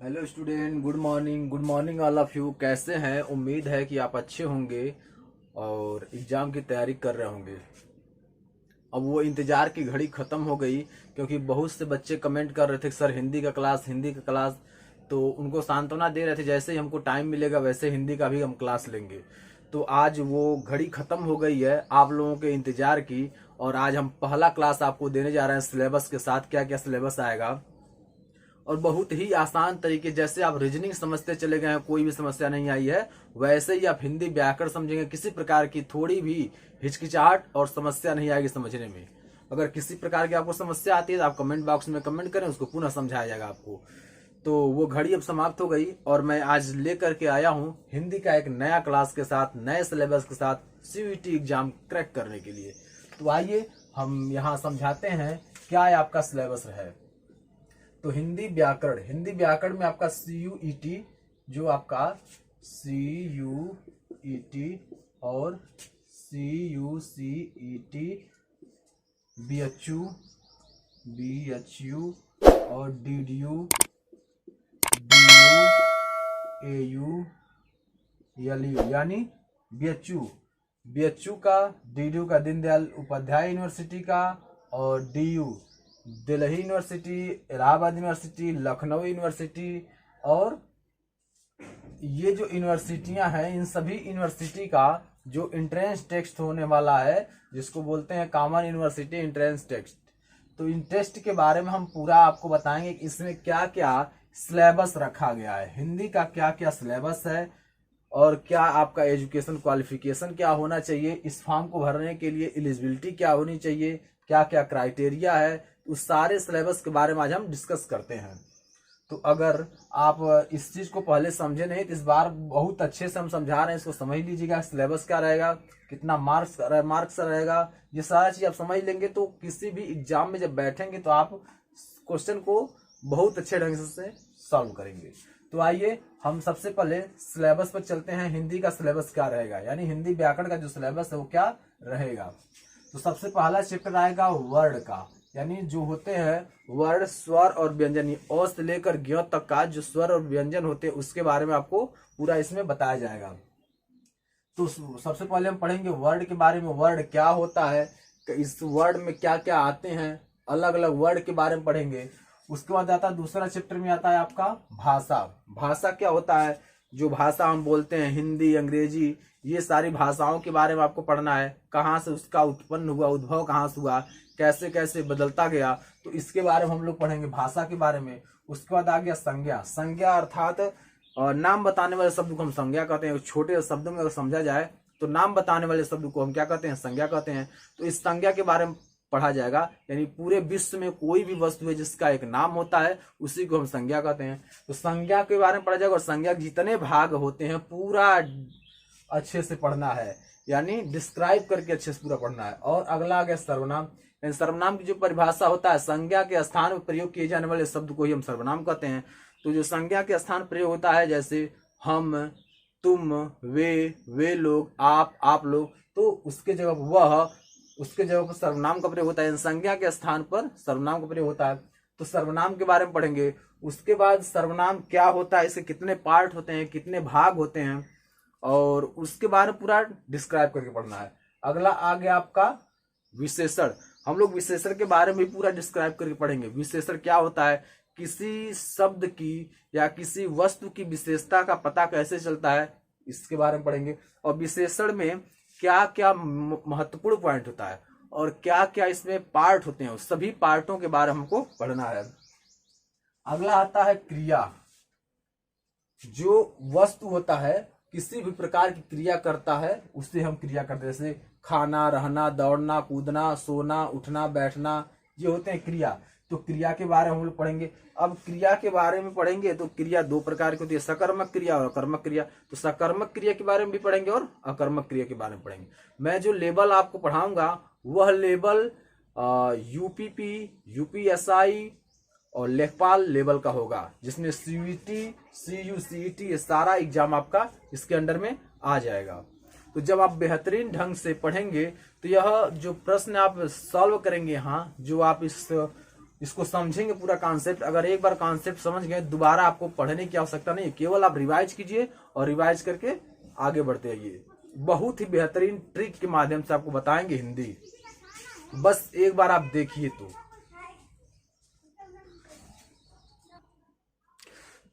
Hello student, good morning all of you. कैसे हैं? उम्मीद है कि आप अच्छे होंगे और एग्ज़ाम की तैयारी कर रहे होंगे। अब वो इंतज़ार की घड़ी ख़त्म हो गई, क्योंकि बहुत से बच्चे कमेंट कर रहे थे सर हिंदी का क्लास। तो उनको सांत्वना दे रहे थे जैसे ही हमको टाइम मिलेगा वैसे हिंदी का भी हम क्लास लेंगे। तो आज वो घड़ी ख़त्म हो गई है आप लोगों के इंतज़ार की, और आज हम पहला क्लास आपको देने जा रहे हैं सिलेबस के साथ। क्या क्या सिलेबस आएगा, और बहुत ही आसान तरीके, जैसे आप रीजनिंग समझते चले गए हैं, कोई भी समस्या नहीं आई है, वैसे ही आप हिंदी व्याकरण समझेंगे। किसी प्रकार की थोड़ी भी हिचकिचाहट और समस्या नहीं आएगी समझने में। अगर किसी प्रकार की आपको समस्या आती है तो आप कमेंट बॉक्स में कमेंट करें, उसको पुनः समझाया जाएगा आपको। तो वो घड़ी अब समाप्त हो गई और मैं आज लेकर के आया हूँ हिंदी का एक नया क्लास के साथ, नए सिलेबस के साथ, सीयूईटी एग्जाम क्रैक करने के लिए। तो आइए हम यहाँ समझाते हैं क्या आपका सिलेबस है। तो हिंदी व्याकरण में आपका सीयूईटी, जो आपका सीयूईटी और सीयूसीईटी, बीएचयू और डीडीयू, एयू, एलयू, यानी बीएचयू का, डीडीयू का दीनदयाल उपाध्याय यूनिवर्सिटी का, और DU Delhi university, Allahabad university, Lucknow university. और ये जो यूनिवर्सिटियां हैं, इन सभी यूनिवर्सिटी का जो इंट्रेंस टेस्ट होने वाला है, जिसको बोलते हैं कॉमन यूनिवर्सिटी इंट्रेंस टेस्ट, तो इन टेस्ट के बारे में हम पूरा आपको बताएंगे कि इसमें क्या क्या सिलेबस रखा गया है, हिंदी का क्या क्या सिलेबस है, और क्या आपका एजुकेशन क्वालिफिकेशन क्या होना चाहिए, इस फॉर्म को भरने के लिए एलिजिबिलिटी क्या होनी चाहिए, क्या क्या क्राइटेरिया है, उस सारे सिलेबस के बारे में आज हम डिस्कस करते हैं। तो अगर आप इस चीज को पहले समझे नहीं तो इस बार बहुत अच्छे से हम समझा रहे हैं, इसको समझ लीजिएगा। सिलेबस क्या रहेगा, कितना मार्क्स रहेगा, ये सारा चीज आप समझ लेंगे तो किसी भी एग्जाम में जब बैठेंगे तो आप क्वेश्चन को बहुत अच्छे ढंग से सॉल्व करेंगे। तो आइए हम सबसे पहले सिलेबस पर चलते हैं। हिंदी का सिलेबस क्या रहेगा, यानी हिंदी व्याकरण का जो सिलेबस है वो क्या रहेगा। तो सबसे पहला चैप्टर आएगा वर्ड का, यानी जो होते हैं वर्ड, स्वर और व्यंजन, अ से लेकर ज्ञ तक का जो स्वर और व्यंजन होते हैं उसके बारे में आपको पूरा इसमें बताया जाएगा। तो सबसे पहले हम पढ़ेंगे वर्ड के बारे में। वर्ड क्या होता है, इस वर्ड में क्या क्या आते हैं, अलग अलग वर्ड के बारे में पढ़ेंगे। उसके बाद आता है दूसरा चैप्टर में आता है आपका भाषा। भाषा क्या होता है, जो भाषा हम बोलते हैं, हिंदी, अंग्रेजी, ये सारी भाषाओं के बारे में आपको पढ़ना है। कहाँ से उसका उत्पन्न हुआ, उद्भव कहाँ से हुआ, कैसे कैसे बदलता गया, तो इसके बारे में हम लोग पढ़ेंगे, भाषा के बारे में। उसके बाद आ गया संज्ञा। संज्ञा अर्थात नाम बताने वाले शब्द को हम संज्ञा कहते हैं। छोटे शब्दों में अगर समझा जाए तो नाम बताने वाले शब्द को हम क्या कहते हैं, संज्ञा कहते हैं। तो इस संज्ञा के बारे में पढ़ा जाएगा, यानी पूरे विश्व में कोई भी वस्तु है जिसका एक नाम होता है उसी को हम संज्ञा कहते हैं। तो संज्ञा के बारे में पढ़ा जाएगा, और संज्ञा के जितने भाग होते हैं पूरा अच्छे से पढ़ना है, यानी डिस्क्राइब करके अच्छे से पूरा पढ़ना है। और अगला आ गया सर्वनाम। सर्वनाम की जो परिभाषा होता है, संज्ञा के स्थान में प्रयोग किए जाने वाले शब्द को ही हम सर्वनाम कहते हैं। तो जो संज्ञा के स्थान प्रयोग होता है, जैसे हम, तुम, वे लोग, आप लोग, तो उसके जगह वह, उसके जगह पर सर्वनाम का प्रयोग होता है। संज्ञा के स्थान पर सर्वनाम का प्रयोग होता है। तो सर्वनाम के बारे में पढ़ेंगे। उसके बाद सर्वनाम क्या होता है, इसके कितने पार्ट होते हैं, कितने भाग होते हैं, और उसके बारे में पूरा डिस्क्राइब करके पढ़ना है। अगला आ गया आपका विशेषण। हम लोग विशेषण के बारे में पूरा डिस्क्राइब करके पढ़ेंगे। विशेषण क्या होता है, किसी शब्द की या किसी वस्तु की विशेषता का पता कैसे चलता है, इसके बारे में पढ़ेंगे। और विशेषण में क्या क्या महत्वपूर्ण पॉइंट होता है और क्या क्या इसमें पार्ट होते हैं, उस सभी पार्टों के बारे में हमको पढ़ना है। अगला आता है क्रिया। जो वस्तु होता है किसी भी प्रकार की क्रिया करता है उससे हम क्रिया करते हैं, जैसे खाना, रहना, दौड़ना, कूदना, सोना, उठना, बैठना, ये होते हैं क्रिया। तो क्रिया के बारे में हम लोग पढ़ेंगे। अब क्रिया के बारे में पढ़ेंगे तो क्रिया दो प्रकार की होती है, सकर्मक क्रिया और अकर्मक क्रिया। तो सकर्मक क्रिया के बारे में भी पढ़ेंगे और अकर्मक क्रिया के बारे में पढ़ेंगे। मैं जो लेवल आपको पढ़ाऊंगा वह लेवल यूपीपी, यूपीएसआई और लेखपाल लेवल का होगा, जिसमें सीयूईटी, सीयूसीईटी, ये सारा एग्जाम आपका इसके अंडर में आ जाएगा। तो जब आप बेहतरीन ढंग से पढ़ेंगे तो यह जो प्रश्न आप सॉल्व करेंगे, यहाँ जो आप इस इसको समझेंगे पूरा कॉन्सेप्ट। अगर एक बार कॉन्सेप्ट समझ गए दोबारा आपको पढ़ने की आवश्यकता नहीं, केवल आप रिवाइज कीजिए और रिवाइज करके आगे बढ़ते आइए। बहुत ही बेहतरीन ट्रिक के माध्यम से आपको बताएंगे हिंदी, बस एक बार आप देखिए।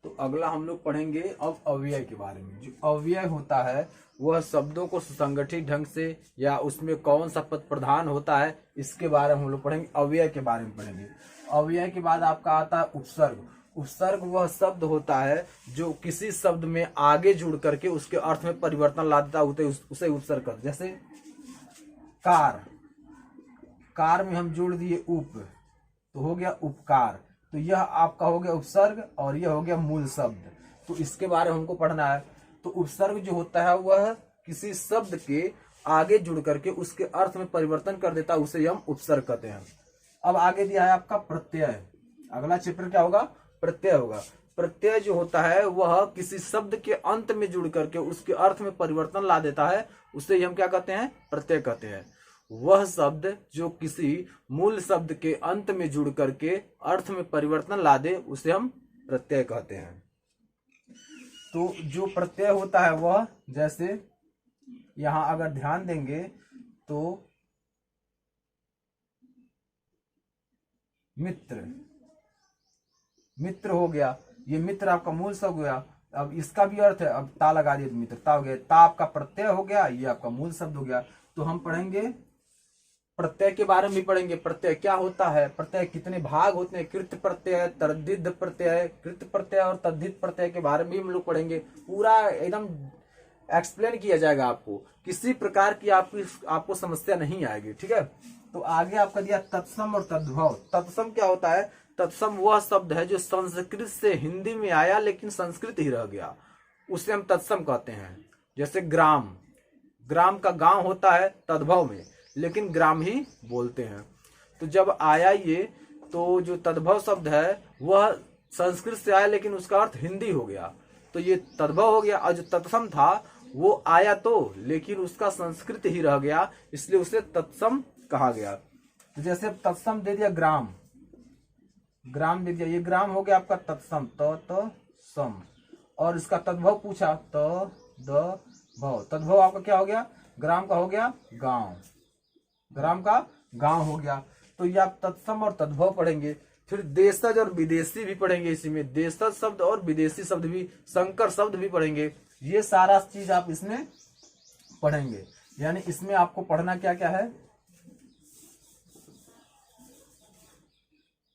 तो अगला हम लोग पढ़ेंगे अब अव्यय के बारे में। जो अव्यय होता है वह शब्दों को सुसंगठित ढंग से या उसमें कौन सा पद प्रधान होता है, इसके बारे में हम लोग पढ़ेंगे। अव्यय के बारे में पढ़ेंगे। अव्यय के बाद आपका आता है उपसर्ग। उपसर्ग वह शब्द होता है जो किसी शब्द में आगे जुड़ करके उसके अर्थ में परिवर्तन ला देता है, उसे उपसर्ग कहते हैं। जैसे कार, कार में हम जोड़ दिए उप, तो हो गया उपकार। तो यह आपका हो गया उपसर्ग और यह हो गया मूल शब्द। तो इसके बारे में हमको पढ़ना है। तो उपसर्ग जो होता है वह किसी शब्द के आगे जुड़ करके उसके अर्थ में परिवर्तन कर देता है, उसे हम उपसर्ग कहते हैं। अब आगे दिया है आपका प्रत्यय। अगला चैप्टर क्या होगा? प्रत्यय होगा। प्रत्यय जो होता है वह किसी शब्द के अंत में जुड़ करके उसके अर्थ में परिवर्तन ला देता है, उसे हम क्या कहते हैं? प्रत्यय कहते हैं। वह शब्द जो किसी मूल शब्द के अंत में जुड़ करके अर्थ में परिवर्तन ला दे, उसे हम प्रत्यय कहते हैं। तो जो प्रत्यय होता है वह, जैसे यहां अगर ध्यान देंगे तो मित्र, मित्र हो गया, ये मित्र आपका मूल शब्द हो गया। अब इसका भी अर्थ है, अब ता लगा दिए तो मित्रता हो गया। ता आपका प्रत्यय हो गया, ये आपका मूल शब्द हो गया। तो हम पढ़ेंगे प्रत्यय के बारे में भी पढ़ेंगे। प्रत्यय क्या होता है, प्रत्यय कितने भाग होते हैं, कृत प्रत्यय, तद्धित प्रत्यय, कृत प्रत्यय और तद्धित प्रत्यय के बारे में भी हम लोग पढ़ेंगे। पूरा एकदम एक्सप्लेन किया जाएगा आपको, किसी प्रकार की आपको समस्या नहीं आएगी, ठीक है। तो आगे आपका दिया तत्सम और तद्भव। तत्सम क्या होता है? तत्सम वह शब्द है जो संस्कृत से हिंदी में आया लेकिन संस्कृत ही रह गया, उसे हम तत्सम कहते हैं। जैसे ग्राम, ग्राम का गांव होता है तद्भव में, लेकिन ग्राम ही बोलते हैं। तो जब आया ये, तो जो तद्भव शब्द है वह संस्कृत से आया लेकिन उसका अर्थ हिंदी हो गया, तो ये तद्भव हो गया। और जो तत्सम था वो आया तो, लेकिन उसका संस्कृत ही रह गया, इसलिए उसे तत्सम कहा गया। तो जैसे तत्सम दे दिया ग्राम, ग्राम दे दिया, ये ग्राम हो गया आपका तत्सम, त सम। और इसका तद्भव पूछा, त द भव, तद्भव आपका क्या हो गया? ग्राम का हो गया गांव, ग्राम का गांव हो गया। तो ये आप तत्सम और तद्भव पढ़ेंगे। फिर देशज और विदेशी भी पढ़ेंगे, इसी में देशज शब्द और विदेशी शब्द भी, संकर शब्द भी पढ़ेंगे। ये सारा चीज आप इसमें पढ़ेंगे। यानी इसमें आपको पढ़ना क्या क्या है?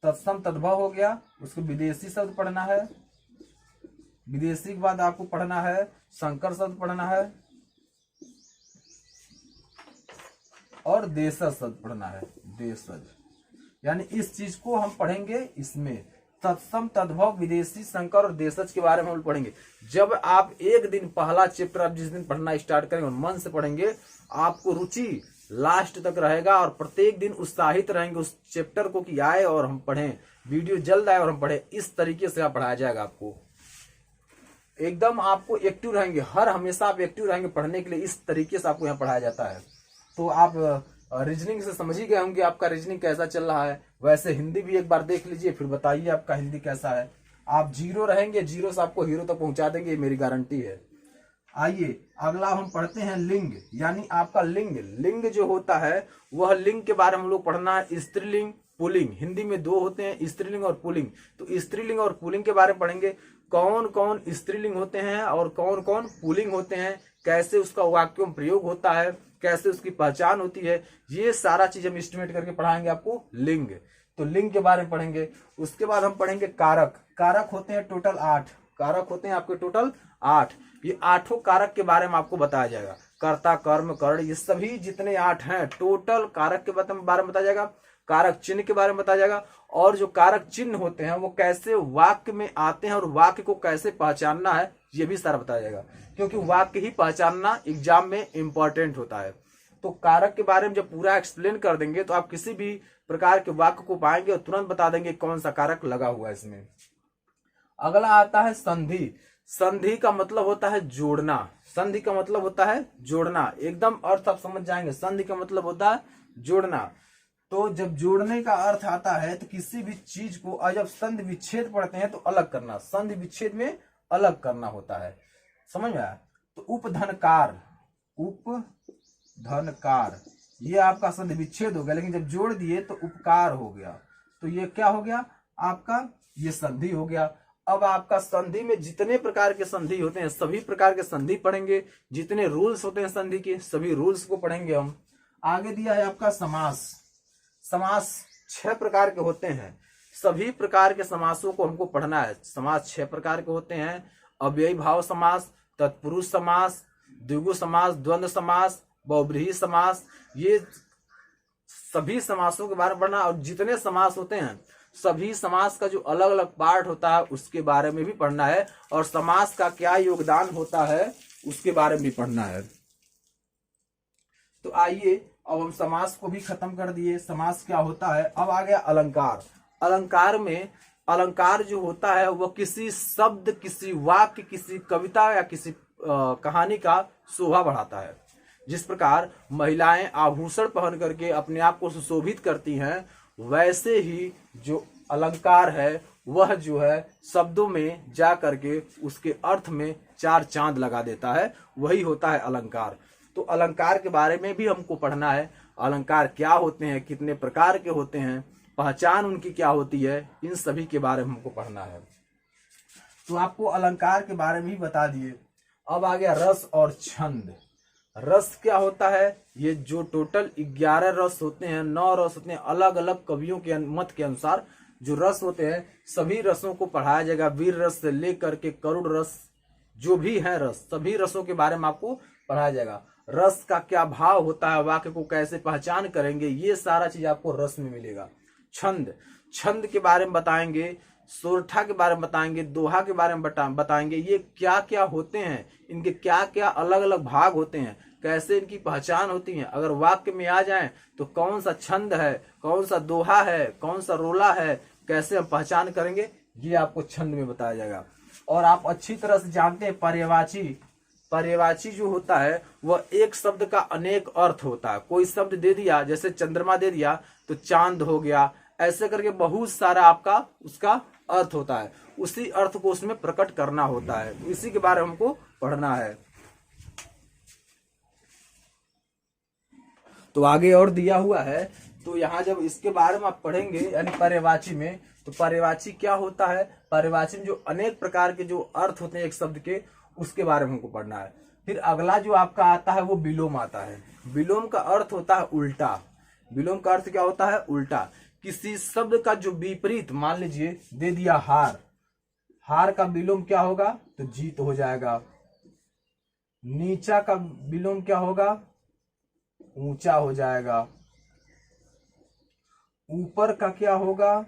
तत्सम तद्भव हो गया, उसको विदेशी शब्द पढ़ना है, विदेशी के बाद आपको पढ़ना है संकर शब्द पढ़ना है, और देशज शब्द पढ़ना है, देशज। यानी इस चीज को हम पढ़ेंगे इसमें, तत्सम तद्भव विदेशी संकर और देशज के बारे में हम पढ़ेंगे। जब आप एक दिन पहला चैप्टर आप जिस दिन पढ़ना स्टार्ट करेंगे और मन से पढ़ेंगे, आपको रुचि लास्ट तक रहेगा और प्रत्येक दिन उत्साहित रहेंगे उस चैप्टर को कि आए और हम पढ़ें, वीडियो जल्द आए और हम पढ़ें। इस तरीके से आप पढ़ाया जाएगा आपको, एकदम आपको एक्टिव रहेंगे, हर हमेशा आप एक्टिव रहेंगे पढ़ने के लिए। इस तरीके से आपको यहाँ पढ़ाया जाता है। तो आप रीजनिंग से समझ ही गए होंगे आपका रीजनिंग कैसा चल रहा है। वैसे हिंदी भी एक बार देख लीजिए, फिर बताइए आपका हिंदी कैसा है। आप जीरो रहेंगे, जीरो से आपको हीरो तक पहुंचा देंगे, ये मेरी गारंटी है। आइए अगला हम पढ़ते हैं लिंग, यानी आपका लिंग। लिंग जो होता है वह लिंग के बारे में हम लोग पढ़ना है। स्त्रीलिंग पुल्लिंग, हिंदी में दो होते हैं, स्त्रीलिंग और पुल्लिंग। तो स्त्रीलिंग और पुल्लिंग के बारे में पढ़ेंगे, कौन कौन स्त्रीलिंग होते हैं और कौन कौन पुल्लिंग होते हैं, कैसे उसका वाक्यों में प्रयोग होता है, कैसे उसकी पहचान होती है, ये सारा चीज हम एस्टिमेट करके पढ़ाएंगे आपको लिंग। तो लिंग के बारे में पढ़ेंगे। उसके बाद हम पढ़ेंगे कारक। कारक होते हैं टोटल 8 कारक होते हैं आपके टोटल 8। ये 8 कारक के बारे में आपको बताया जाएगा, कर्ता कर्म कर्ण, ये सभी जितने 8 हैं टोटल कारक के बारे में बताया जाएगा। कारक चिन्ह के बारे में बताया जाएगा, और जो कारक चिन्ह होते हैं वो कैसे वाक्य में आते हैं और वाक्य को कैसे पहचानना है, ये भी सारा बताया जाएगा, क्योंकि वाक्य ही पहचानना एग्जाम में इंपॉर्टेंट होता है। तो कारक के बारे में जब पूरा एक्सप्लेन कर देंगे तो आप किसी भी प्रकार के वाक्य को पाएंगे और तुरंत बता देंगे कौन सा कारक लगा हुआ है इसमें। अगला आता है संधि। संधि का मतलब होता है जोड़ना। संधि का मतलब होता है जोड़ना, एकदम अर्थ आप समझ जाएंगे। संधि का मतलब होता है जोड़ना। तो जब जोड़ने का अर्थ आता है तो किसी भी चीज को, और जब संधि विच्छेद पढ़ते हैं तो अलग करना, संधि विच्छेद में अलग करना होता है, समझ में आया। तो उपधनकार, उपधनकार ये आपका संधि विच्छेद हो गया, लेकिन जब जोड़ दिए तो उपकार हो गया, तो ये क्या हो गया आपका, ये संधि हो गया। अब आपका संधि में जितने प्रकार के संधि होते हैं सभी प्रकार के संधि पढ़ेंगे, जितने रूल्स होते हैं संधि के सभी रूल्स को पढ़ेंगे हम। आगे दिया है आपका समास। समास 6 प्रकार के होते हैं, सभी प्रकार के समासों को हमको पढ़ना है। समास 6 प्रकार के होते हैं, अव्ययी भाव समास, तत्पुरुष समास, द्विगु समास, द्वंद्व समास, बहुब्रीहि समास, ये सभी समासों के बारे में पढ़ना। और जितने समास होते हैं सभी समास का जो अलग अलग पार्ट होता है उसके बारे में भी पढ़ना है, और समास का क्या योगदान होता है उसके बारे में भी पढ़ना है। तो आइए अब हम समास को भी खत्म कर दिए, समास क्या होता है। अब आ गया अलंकार। अलंकार में, अलंकार जो होता है वह किसी शब्द, किसी वाक्य, किसी कविता या किसी कहानी का शोभा बढ़ाता है। जिस प्रकार महिलाएं आभूषण पहन करके अपने आप को सुशोभित करती हैं, वैसे ही जो अलंकार है वह जो है शब्दों में जा करके उसके अर्थ में 4 चांद लगा देता है, वही होता है अलंकार। तो अलंकार के बारे में भी हमको पढ़ना है, अलंकार क्या होते हैं, कितने प्रकार के होते हैं, पहचान उनकी क्या होती है, इन सभी के बारे में हमको पढ़ना है। तो आपको अलंकार के बारे में ही बता दिए। अब आ गया रस और छंद। रस क्या होता है, ये जो टोटल 11 रस होते हैं, 9 रस होते हैं, अलग अलग कवियों के मत के अनुसार जो रस होते हैं सभी रसों को पढ़ाया जाएगा। वीर रस से लेकर के करुण रस, जो भी है रस, सभी रसों के बारे में आपको पढ़ाया जाएगा। रस का क्या भाव होता है, वाक्य को कैसे पहचान करेंगे, ये सारा चीज आपको रस में मिलेगा। छंद, छंद के बारे में बताएंगे, सोरठा के बारे में बताएंगे, दोहा के बारे में बताएंगे, ये क्या क्या होते हैं, इनके क्या क्या अलग अलग भाग होते हैं, कैसे इनकी पहचान होती है। अगर वाक्य में आ जाएं तो कौन सा छंद है, कौन सा दोहा है, कौन सा रोला है, कैसे हम पहचान करेंगे, ये आपको छंद में बताया जाएगा। और आप अच्छी तरह से जानते हैं पर्यायवाची। पर्यायवाची जो होता है वह एक शब्द का अनेक अर्थ होता है। कोई शब्द दे दिया, जैसे चंद्रमा दे दिया तो चांद हो गया, ऐसे करके बहुत सारा आपका उसका अर्थ होता है, उसी अर्थ को उसमें प्रकट करना होता है, इसी के बारे में हमको पढ़ना है। तो आगे और दिया हुआ है, तो यहाँ जब इसके बारे में आप पढ़ेंगे यानी पर्यायवाची में, तो पर्यायवाची क्या होता है, पर्यायवाची में जो अनेक प्रकार के जो अर्थ होते हैं एक शब्द के, उसके बारे में हमको पढ़ना है। फिर अगला जो आपका आता है वो विलोम आता है। विलोम का अर्थ होता है उल्टा। विलोम का अर्थ क्या होता है, उल्टा। किसी शब्द का जो विपरीत, मान लीजिए दे दिया हार, हार का विलोम क्या होगा, तो जीत हो जाएगा। नीचा का विलोम क्या होगा, ऊंचा हो जाएगा। ऊपर का क्या होगा,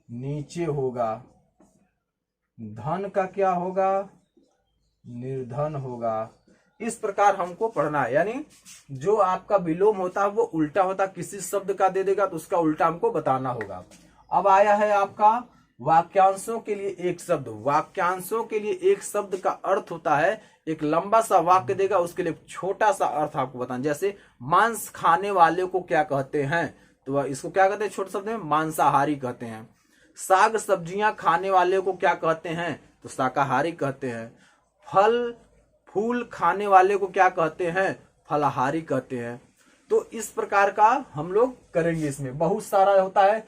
नीचे होगा। धन का क्या होगा, निर्धन होगा। इस प्रकार हमको पढ़ना है, यानी जो आपका विलोम होता है वो उल्टा होता है, किसी शब्द का दे देगा तो उसका उल्टा हमको बताना होगा। अब आया है आपका वाक्यांशों के लिए एक शब्द। वाक्यांशों के लिए एक शब्द का अर्थ होता है, एक लंबा सा वाक्य देगा उसके लिए छोटा सा अर्थ आपको बताना। जैसे मांस खाने वाले को क्या कहते हैं, तो इसको क्या कहते हैं, छोटे शब्द में मांसाहारी कहते हैं। साग सब्जियां खाने वाले को क्या कहते हैं, तो शाकाहारी कहते हैं। फल फूल खाने वाले को क्या कहते हैं, फलाहारी कहते हैं। तो इस प्रकार का हम लोग करेंगे। इसमें बहुत सारा होता है।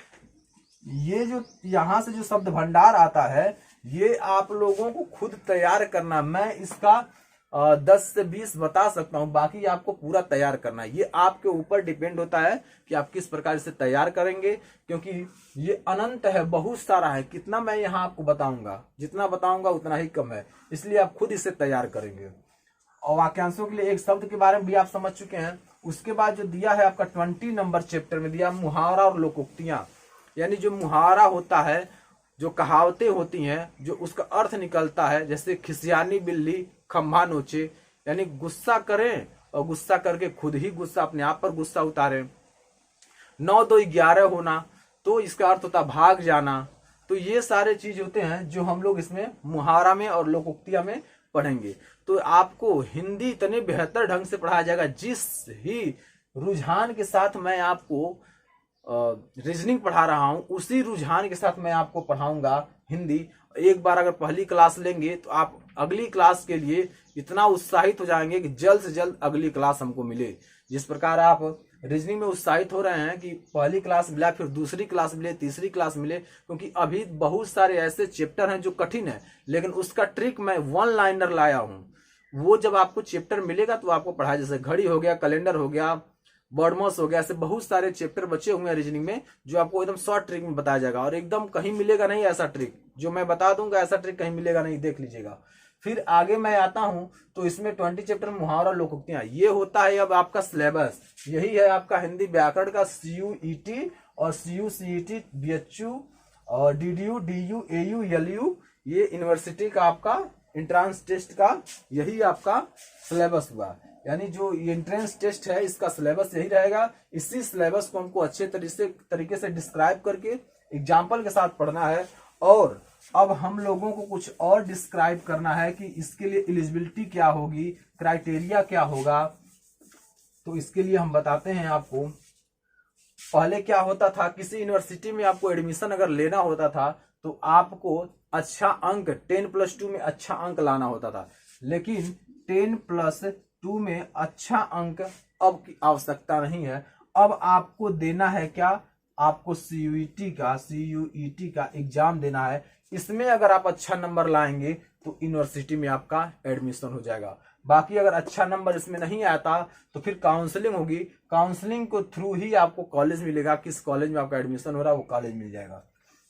ये जो यहां से जो शब्द भंडार आता है ये आप लोगों को खुद तैयार करना। मैं इसका 10 से 20 बता सकता हूं, बाकी आपको पूरा तैयार करना है। ये आपके ऊपर डिपेंड होता है कि आप किस प्रकार से तैयार करेंगे, क्योंकि ये अनंत है, बहुत सारा है। कितना मैं यहाँ आपको बताऊंगा, जितना बताऊंगा उतना ही कम है, इसलिए आप खुद इसे तैयार करेंगे। और वाक्यांशों के लिए एक शब्द के बारे में भी आप समझ चुके हैं। उसके बाद जो दिया है आपका 20 नंबर चैप्टर में दिया मुहावरा और लोकोक्तियां, यानी जो मुहावरा होता है, जो कहावतें होती हैं, जो उसका अर्थ निकलता है। जैसे खिसियानी बिल्ली खंभा नोचे, यानी गुस्सा करें और गुस्सा करके खुद ही गुस्सा अपने आप पर गुस्सा उतारें। 9 2 11 होना, तो इसका अर्थ होता भाग जाना। तो ये सारे चीज होते हैं जो हम लोग इसमें मुहावरा में और लोकोक्तियां में पढ़ेंगे। तो आपको हिंदी इतने बेहतर ढंग से पढ़ाया जाएगा, जिस ही रुझान के साथ मैं आपको रीजनिंग पढ़ा रहा हूं, उसी रुझान के साथ मैं आपको पढ़ाऊंगा हिंदी। एक बार अगर पहली क्लास लेंगे तो आप अगली क्लास के लिए इतना उत्साहित हो जाएंगे कि जल्द से जल्द अगली क्लास हमको मिले। जिस प्रकार आप रीजनिंग में उत्साहित हो रहे हैं कि पहली क्लास मिला, फिर दूसरी क्लास मिले, तीसरी क्लास मिले, क्योंकि अभी बहुत सारे ऐसे चैप्टर हैं जो कठिन है, लेकिन उसका ट्रिक मैं वन लाइनर लाया हूं। वो जब आपको चैप्टर मिलेगा तो आपको पढ़ाया, जैसे घड़ी हो गया, कैलेंडर हो गया, वर्डमॉस हो गया, ऐसे बहुत सारे चैप्टर बचे हुए हैं रीजनिंग में जो आपको एकदम शॉर्ट ट्रिक में बताया जाएगा। और एकदम कहीं मिलेगा नहीं ऐसा ट्रिक, जो मैं बता दूंगा ऐसा ट्रिक कहीं मिलेगा नहीं, देख लीजिएगा। फिर आगे मैं आता हूं तो इसमें 20 चैप्टर मुहावरा लोकोक्तियां, ये होता है अब आपका सिलेबस। यही है आपका हिंदी व्याकरण का CUET और CUCET, BHU और DDU, DU, AU, LU, ये यूनिवर्सिटी का आपका एंट्रेंस टेस्ट का यही आपका सिलेबस हुआ। यानी जो एंट्रेंस टेस्ट है इसका सिलेबस यही रहेगा। इसी सिलेबस को हमको अच्छे तरीके से डिस्क्राइब करके एग्जाम्पल के साथ पढ़ना है। और अब हम लोगों को कुछ और डिस्क्राइब करना है कि इसके लिए एलिजिबिलिटी क्या होगी, क्राइटेरिया क्या होगा। तो इसके लिए हम बताते हैं आपको। पहले क्या होता था, किसी यूनिवर्सिटी में आपको एडमिशन अगर लेना होता था तो आपको अच्छा अंक 10+2 में अच्छा अंक लाना होता था। लेकिन 10+2 में अच्छा अंक अब की आवश्यकता नहीं है। अब आपको देना है क्या, आपको CUET का एग्जाम देना है। इसमें अगर आप अच्छा नंबर लाएंगे तो यूनिवर्सिटी में आपका एडमिशन हो जाएगा। बाकी अगर अच्छा नंबर इसमें नहीं आता तो फिर काउंसलिंग होगी, काउंसलिंग को थ्रू ही आपको कॉलेज मिलेगा। किस कॉलेज में आपका एडमिशन हो रहा है वो कॉलेज मिल जाएगा।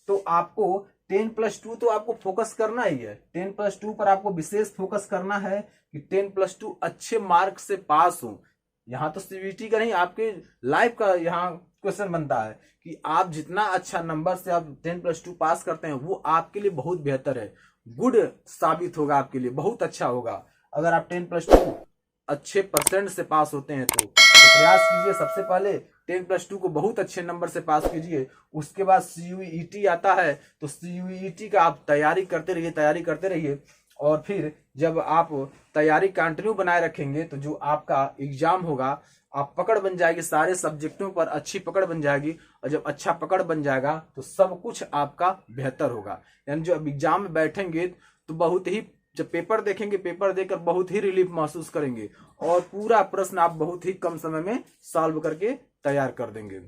तो आपको 10+2 तो आपको फोकस करना ही है। 10+2 पर आपको विशेष फोकस करना है कि 10+2 अच्छे मार्क से पास हो। यहाँ तो CUET का नहीं, आपके लाइफ का यहाँ क्वेश्चन बनता है कि आप जितना अच्छा नंबर से आप 10+2 पास करते हैं वो आपके लिए बहुत बेहतर है, गुड साबित होगा, आपके लिए बहुत अच्छा होगा। अगर आप 10+2 अच्छे परसेंट से पास होते हैं तो प्रयास कीजिए, सबसे पहले 10+2 को बहुत अच्छे नंबर से पास कीजिए। उसके बाद CUET आता है तो CUET का आप तैयारी करते रहिए। और फिर जब आप तैयारी कंटिन्यू बनाए रखेंगे तो जो आपका एग्जाम होगा आप पकड़ बन जाएगी, सारे सब्जेक्टों पर अच्छी पकड़ बन जाएगी। और जब अच्छा पकड़ बन जाएगा तो सब कुछ आपका बेहतर होगा। यानी जब एग्जाम में बैठेंगे तो बहुत ही, जब पेपर देखेंगे, पेपर देकर बहुत ही रिलीफ महसूस करेंगे और पूरा प्रश्न आप बहुत ही कम समय में सॉल्व करके तैयार कर देंगे।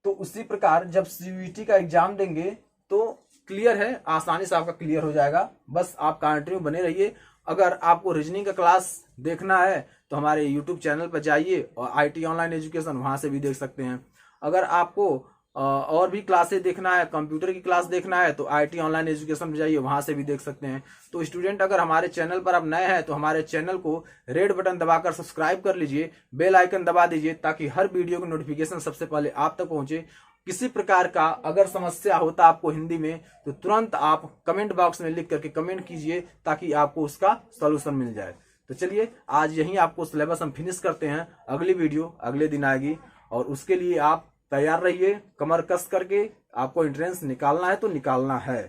तो उसी प्रकार जब CUET का एग्जाम देंगे तो क्लियर है, आसानी से आपका क्लियर हो जाएगा। बस आप कंटिन्यू बने रहिए। अगर आपको रीजनिंग का क्लास देखना है तो हमारे YouTube चैनल पर जाइए और IT ऑनलाइन एजुकेशन, वहां से भी देख सकते हैं। अगर आपको और भी क्लासेस देखना है, कंप्यूटर की क्लास देखना है तो IT ऑनलाइन एजुकेशन में जाइए, वहां से भी देख सकते हैं। तो स्टूडेंट, अगर हमारे चैनल पर आप नए हैं तो हमारे चैनल को रेड बटन दबाकर सब्सक्राइब कर लीजिए, बेल आइकन दबा दीजिए ताकि हर वीडियो की नोटिफिकेशन सबसे पहले आप तक पहुंचे। किसी प्रकार का अगर समस्या होता आपको हिंदी में तो तुरंत आप कमेंट बॉक्स में लिख करके कमेंट कीजिए ताकि आपको उसका सॉल्यूशन मिल जाए। तो चलिए, आज यहीं आपको सिलेबस हम फिनिश करते हैं। अगली वीडियो अगले दिन आएगी और उसके लिए आप तैयार रहिए, कमर कस करके। आपको एंट्रेंस निकालना है तो निकालना है।